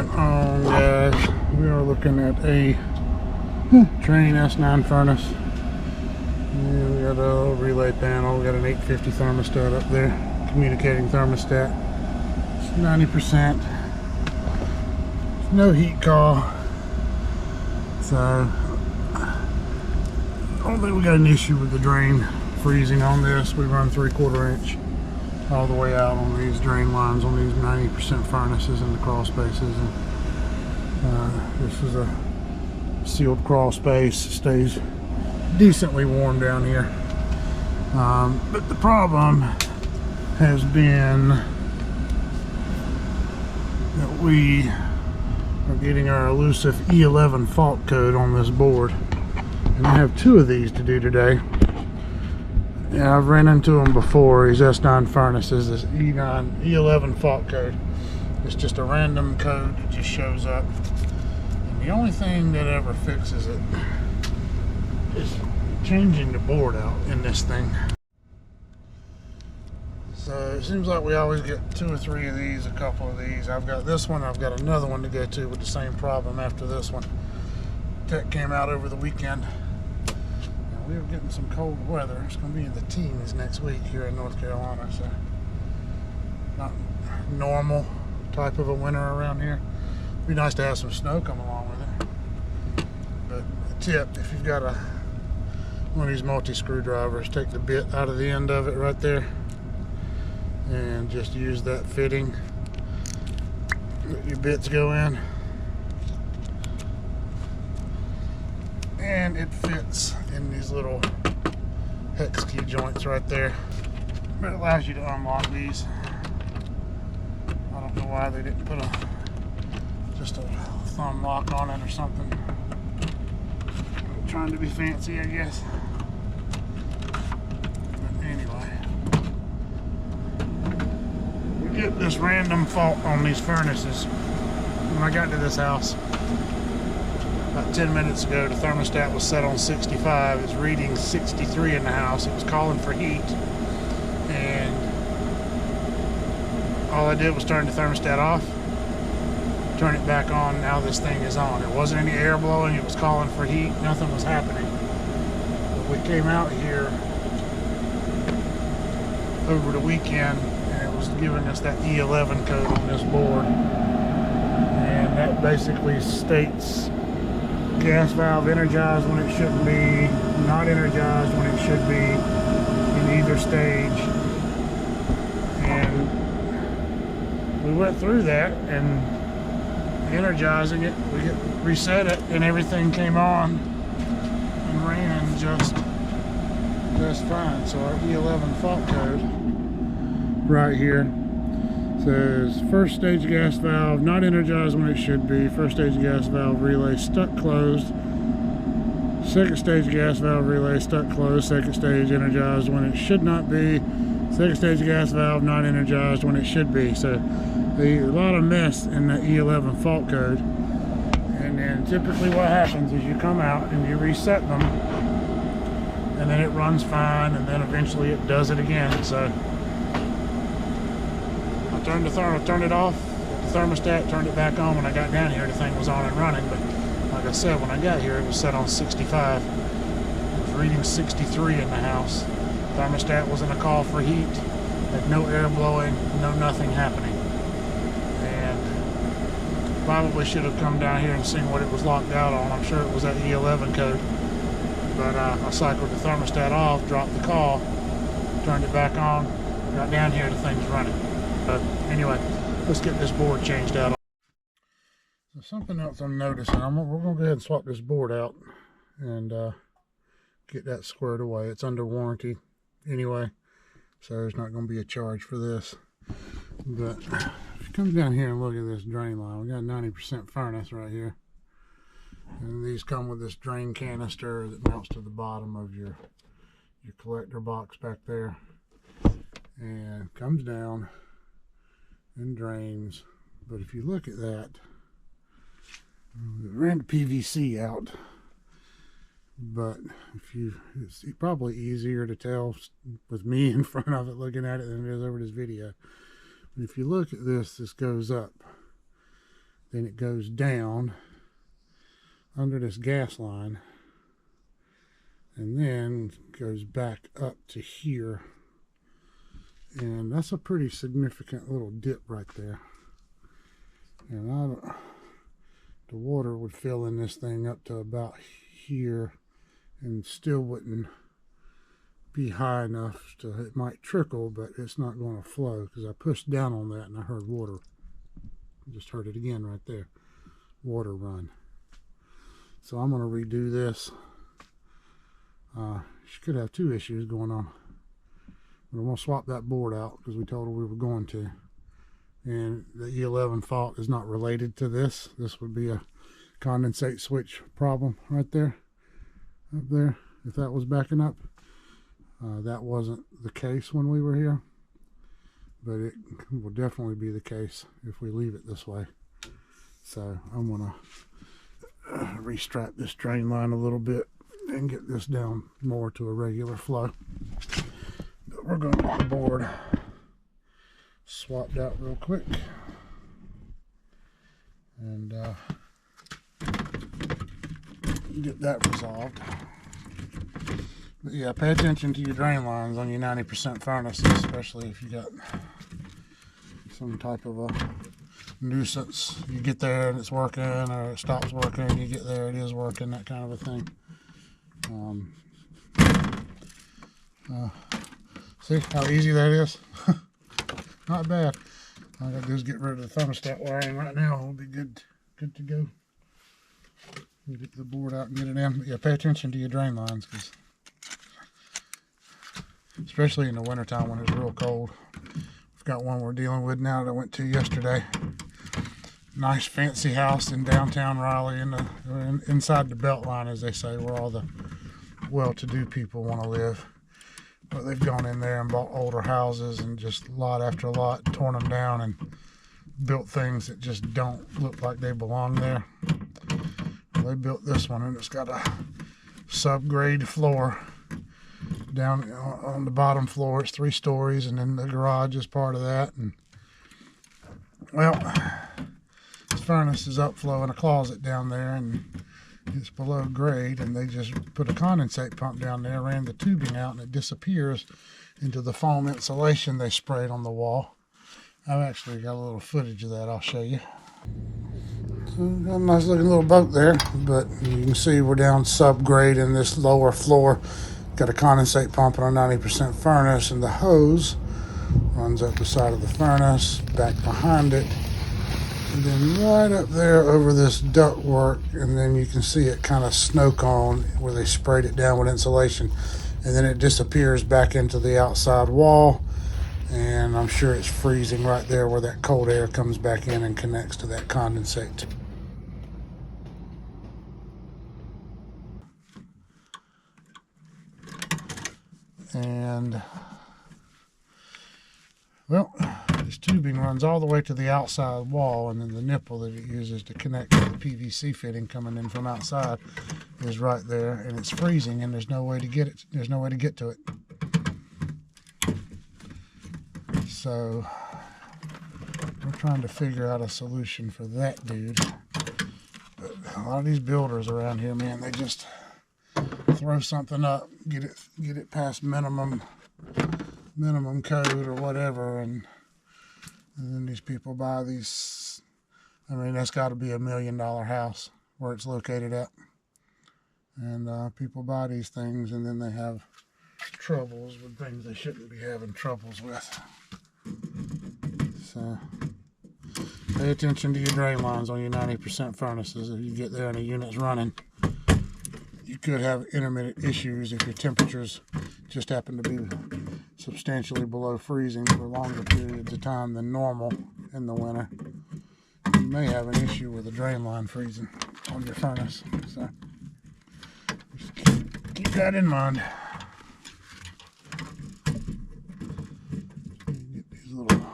going on, guys? We are looking at a Trane S9 furnace. And we got a little relay panel. We got an 850 thermostat up there, communicating thermostat. It's 90%. There's no heat call, so I don't think we got an issue with the drain freezing on this. We run 3/4 inch all the way out on these drain lines on these 90% furnaces in the crawl spaces. And this is a sealed crawl space. It stays decently warm down here. But the problem has been that we are getting our elusive E11 fault code on this board. And I have 2 of these to do today. Yeah, I've ran into them before. These S9 furnaces, this E11 fault code. It's just a random code that just shows up. And the only thing that ever fixes it is changing the board out in this thing. So it seems like we always get 2 or 3 of these, a couple of these. I've got this one, I've got another one to go to with the same problem after this one. Tech came out over the weekend. We were getting some cold weather. It's going to be in the teens next week here in North Carolina, so not normal type of a winter around here. It'd be nice to have some snow come along with it. But a tip, if you've got one of these multi-screwdrivers, take the bit out of the end of it right there and just use that fitting. Let your bits go in. And it fits in these little hex key joints right there. But it allows you to unlock these. I don't know why they didn't put just a thumb lock on it or something. Trying to be fancy, I guess. But anyway, we get this random fault on these furnaces. When I got to this house about 10 minutes ago, the thermostat was set on 65. It's reading 63 in the house. It was calling for heat, and all I did was turn the thermostat off, turn it back on. Now this thing is on. It wasn't any air blowing. It was calling for heat. Nothing was happening. But we came out here over the weekend, and it was giving us that E11 code on this board, and that basically states gas valve energized when it shouldn't be, not energized when it should be, in either stage. And we went through that, and energizing it, we reset it, and everything came on and ran just fine. So our E11 fault code right here says first stage gas valve not energized when it should be, first stage gas valve relay stuck closed, second stage gas valve relay stuck closed, second stage energized when it should not be, second stage gas valve not energized when it should be. So a lot of mess in the E11 fault code. And then typically what happens is you come out and you reset them, and then it runs fine, and then eventually it does it again. So turned it off, the thermostat, turned it back on. When I got down here, the thing was on and running. But like I said, when I got here, it was set on 65. It was reading 63 in the house. Thermostat wasn't a call for heat. Had no air blowing, no nothing happening. And probably should have come down here and seen what it was locked out on. I'm sure it was that E11 code. But I cycled the thermostat off, dropped the call, turned it back on, got down here, the thing's running. Anyway, let's get this board changed out. So something else I'm noticing, we're going to go ahead and swap this board out and get that squared away. It's under warranty anyway, so there's not going to be a charge for this. But if you come down here and look at this drain line, we got a 90% furnace right here. And these come with this drain canister that mounts to the bottom of your collector box back there. And comes down and drains. But if you look at that, we ran the PVC out, but it's probably easier to tell with me in front of it looking at it than it is over this video. But if you look at this goes up then it goes down under this gas line, and then goes back up to here. And that's a pretty significant little dip right there. And the water would fill in this thing up to about here and still wouldn't be high enough to, it might trickle, but it's not going to flow, because I pushed down on that and I heard water. Just heard it again right there. Water run. So I'm going to redo this. She could have two issues going on. But I'm going to swap that board out because we told her we were going to. And the E11 fault is not related to this. This would be a condensate switch problem right there. Up there, if that was backing up. That wasn't the case when we were here, but it will definitely be the case if we leave it this way. So I'm going to restrap this drain line a little bit and get this down more to a regular flow. But we're going to get the board swapped out real quick and get that resolved. But yeah, pay attention to your drain lines on your 90% furnaces, especially if you got some type of a nuisance. You get there and it's working, or it stops working, and you get there, it is working, that kind of a thing. See how easy that is? Not bad. All I gotta do is get rid of the thermostat wiring right now. We'll be good to go. We'll get the board out and get it in. But yeah, pay attention to your drain lines, because especially in the wintertime when it's real cold. We've got one we're dealing with now that I went to yesterday. Nice fancy house in downtown Raleigh, inside the belt line, as they say, where all the well-to-do people want to live. But they've gone in there and bought older houses and just lot after lot, torn them down and built things that just don't look like they belong there. Well, they built this one, and it's got a subgrade floor. Down on the bottom floor, it's 3 stories, and then the garage is part of that. And well, this furnace is upflow in a closet down there, and it's below grade, and they just put a condensate pump down there, ran the tubing out, and it disappears into the foam insulation they sprayed on the wall. I've actually got a little footage of that I'll show you. So got a nice looking little boat there, but you can see we're down subgrade in this lower floor. Got a condensate pump on a 90% furnace, and the hose runs up the side of the furnace, back behind it, and then right up there over this ductwork, and then you can see it kind of snow cone where they sprayed it down with insulation, and then it disappears back into the outside wall, and I'm sure it's freezing right there where that cold air comes back in and connects to that condensate. And well, this tubing runs all the way to the outside wall, and then the nipple that it uses to connect to the PVC fitting coming in from outside is right there, and it's freezing, and there's no way to get it. There's no way to get to it. So we're trying to figure out a solution for that dude. But a lot of these builders around here, man, they just throw something up, get it past minimum code or whatever, and then these people buy these. I mean, that's got to be $1 million house where it's located at, and people buy these things, and then they have troubles with things they shouldn't be having troubles with. So pay attention to your drain lines on your 90% furnaces. If you get there and the unit's running, you could have intermittent issues if your temperatures just happen to be substantially below freezing for longer periods of time than normal in the winter. You may have an issue with the drain line freezing on your furnace. So just keep that in mind. Get these little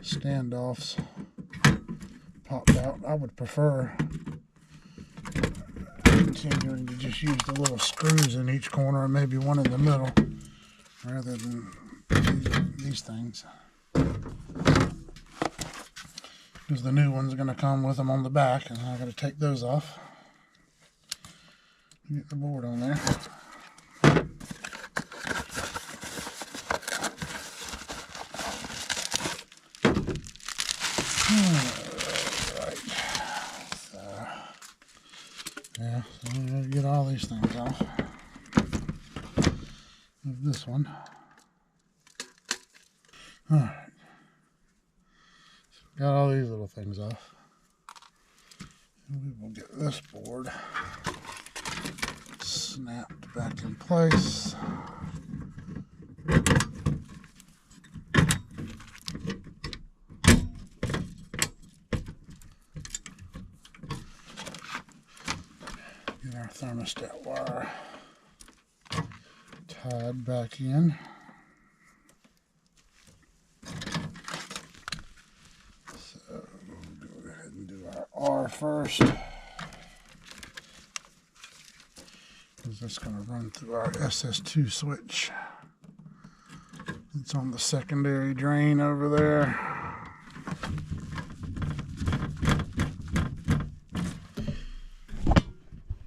standoffs popped out. I would prefer continuing to just use the little screws in each corner and maybe one in the middle rather than these things. because the new one's going to come with them on the back, and I got to take those off. Get the board on there. Alright. So, yeah, so I'm going to get all these things off of this one. Alright. So got all these little things off. And we will get this board snapped back in place. Get our thermostat wire tied back in. So we'll go ahead and do our R first. Because that's going to run through our SS2 switch. It's on the secondary drain over there.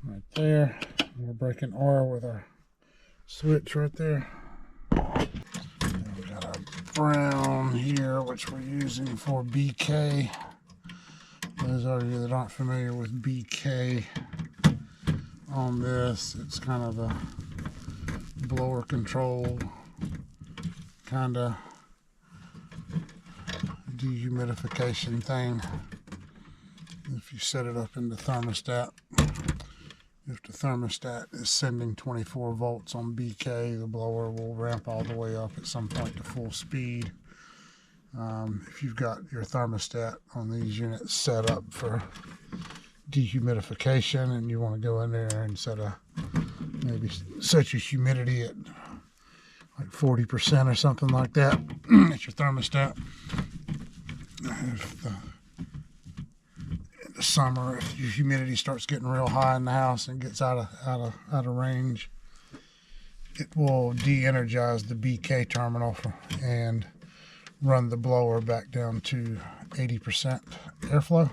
Right there. We're breaking R with our switch right there. Then we got our brown here, which we're using for BK. Those of you that aren't familiar with BK on this, it's kind of a blower control kind of dehumidification thing. If you set it up in the thermostat, if the thermostat is sending 24 volts on BK, the blower will ramp all the way up at some point to full speed. If you've got your thermostat on these units set up for dehumidification and you want to go in there and maybe set your humidity at like 40% or something like that at your thermostat. In the summer, if your humidity starts getting real high in the house and gets out of range, it will de-energize the BK terminal and run the blower back down to 80% airflow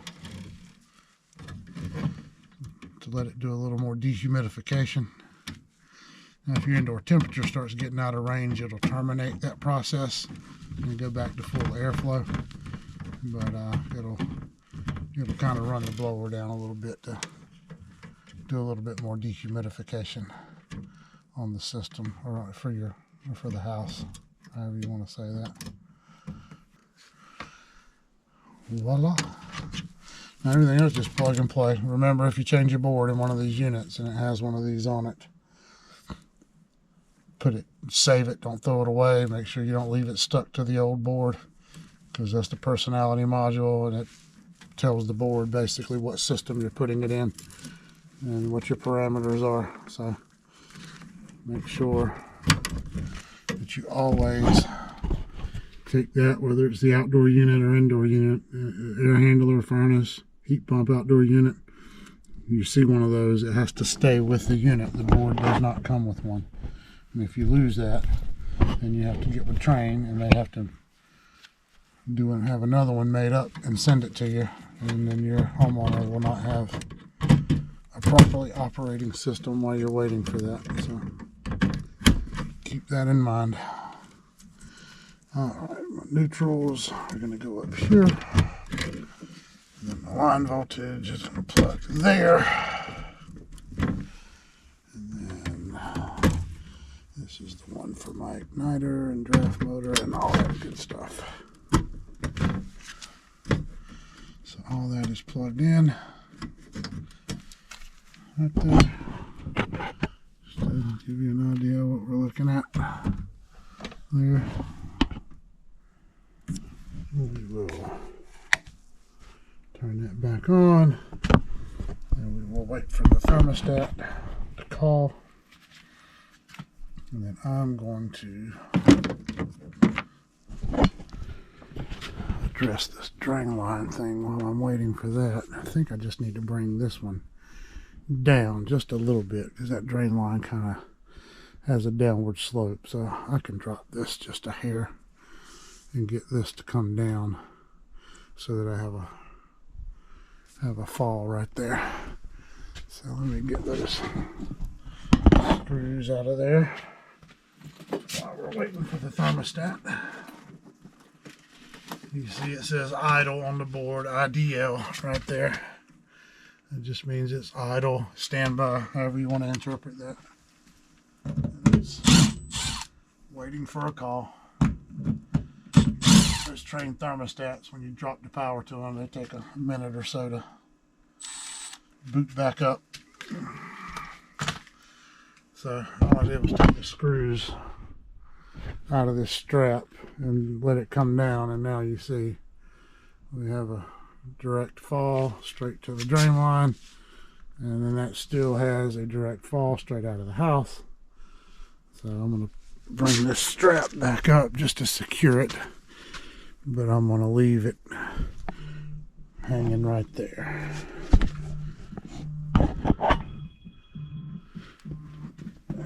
to let it do a little more dehumidification. Now, if your indoor temperature starts getting out of range, it'll terminate that process and go back to full airflow. But it'll kind of run the blower down a little bit to do a little bit more dehumidification on the system, or for the house, however you want to say that. Voila. Now everything else just plug and play. Remember, if you change your board in one of these units and it has one of these on it, save it, don't throw it away. Make sure you don't leave it stuck to the old board, because that's the personality module, and it tells the board basically what system you're putting it in and what your parameters are. So make sure that you always take that, whether it's the outdoor unit or indoor unit, air handler, furnace, heat pump, outdoor unit. You see one of those, it has to stay with the unit. The board does not come with one. And if you lose that, then you have to get with Trane, and they have to have another one made up and send it to you, and then your homeowner will not have a properly operating system while you're waiting for that. So keep that in mind. Alright, my neutrals are going to go up here. And then the line voltage is going to plug there. And then this is the one for my igniter and draft motor and all that good stuff. So all that is plugged in right there. Just to give you an idea of what we're looking at there. We will turn that back on, and we will wait for the thermostat to call, and then I'm going to address this drain line thing while I'm waiting for that. I think I just need to bring this one down just a little bit, because that drain line kind of has a downward slope, so I can drop this just a hair and get this to come down so that I have a fall right there. So let me get those screws out of there while we're waiting for the thermostat. You see it says idle on the board, IDL right there. It just means it's idle, standby, however you want to interpret that. And it's waiting for a call. Those Trane thermostats, when you drop the power to them, they take a minute or so to boot back up. So all I did was take the screws out of this strap and let it come down, and now you see we have a direct fall straight to the drain line, and then that still has a direct fall straight out of the house. So I'm going to bring this strap back up just to secure it, but I'm going to leave it hanging right there.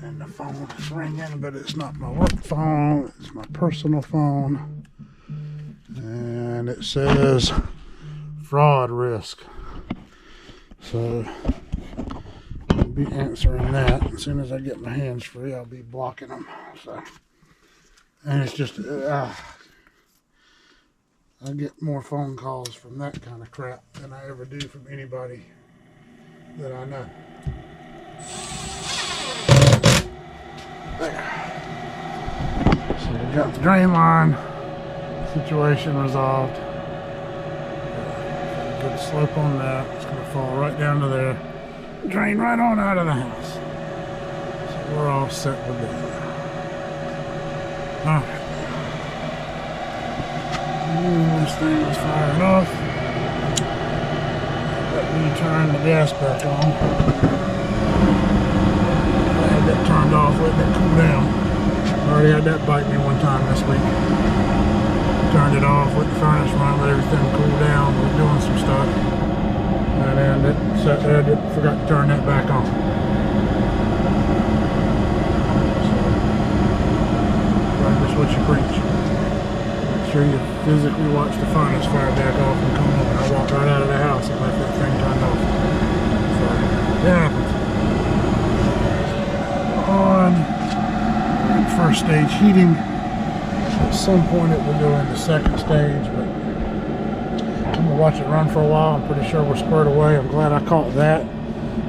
And the phone is ringing, but it's not my work phone, it's my personal phone. And it says fraud risk. So I'll be answering that. As soon as I get my hands free, I'll be blocking them. So, and it's just, I get more phone calls from that kind of crap than I ever do from anybody that I know. There. So we got the drain line situation resolved. Good slope on that. It's going to fall right down to there. Drain right on out of the house. So we're all set with that. Alright. This thing is firing off. Let me turn the gas back on. That turned off, let that cool down. I already had that bite me one time this week. Turned it off, let the furnace run, let everything cool down. We're doing some stuff. And then it sat there, I forgot to turn that back on. So, practice what you preach. Make sure you physically watch the furnace fire back off and come over. I walked right out of the house and left that thing turned off. So, yeah. On first stage heating. At some point it will go into second stage, but I'm gonna watch it run for a while. I'm pretty sure we're squared away. I'm glad I caught that,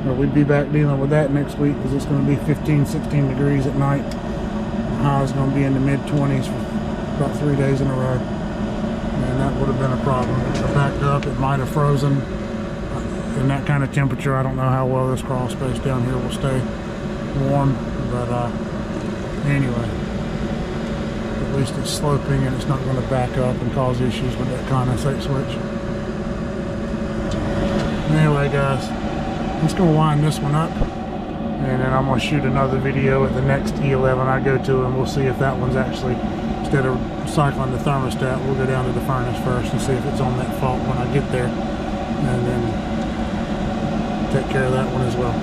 or we'd be back dealing with that next week, because it's going to be 15-16 degrees at night. The high is going to be in the mid-20s for about 3 days in a row, and that would have been a problem. If it backed up, it might have frozen. In that kind of temperature, I don't know how well this crawl space down here will stay warm, but anyway, at least it's sloping and it's not going to back up and cause issues with that condensate switch. Anyway guys, let's go wind this one up, and then I'm going to shoot another video at the next E11 I go to, and we'll see if that one's actually, instead of cycling the thermostat, we'll go down to the furnace first and see if it's on that fault when I get there, and then take care of that one as well.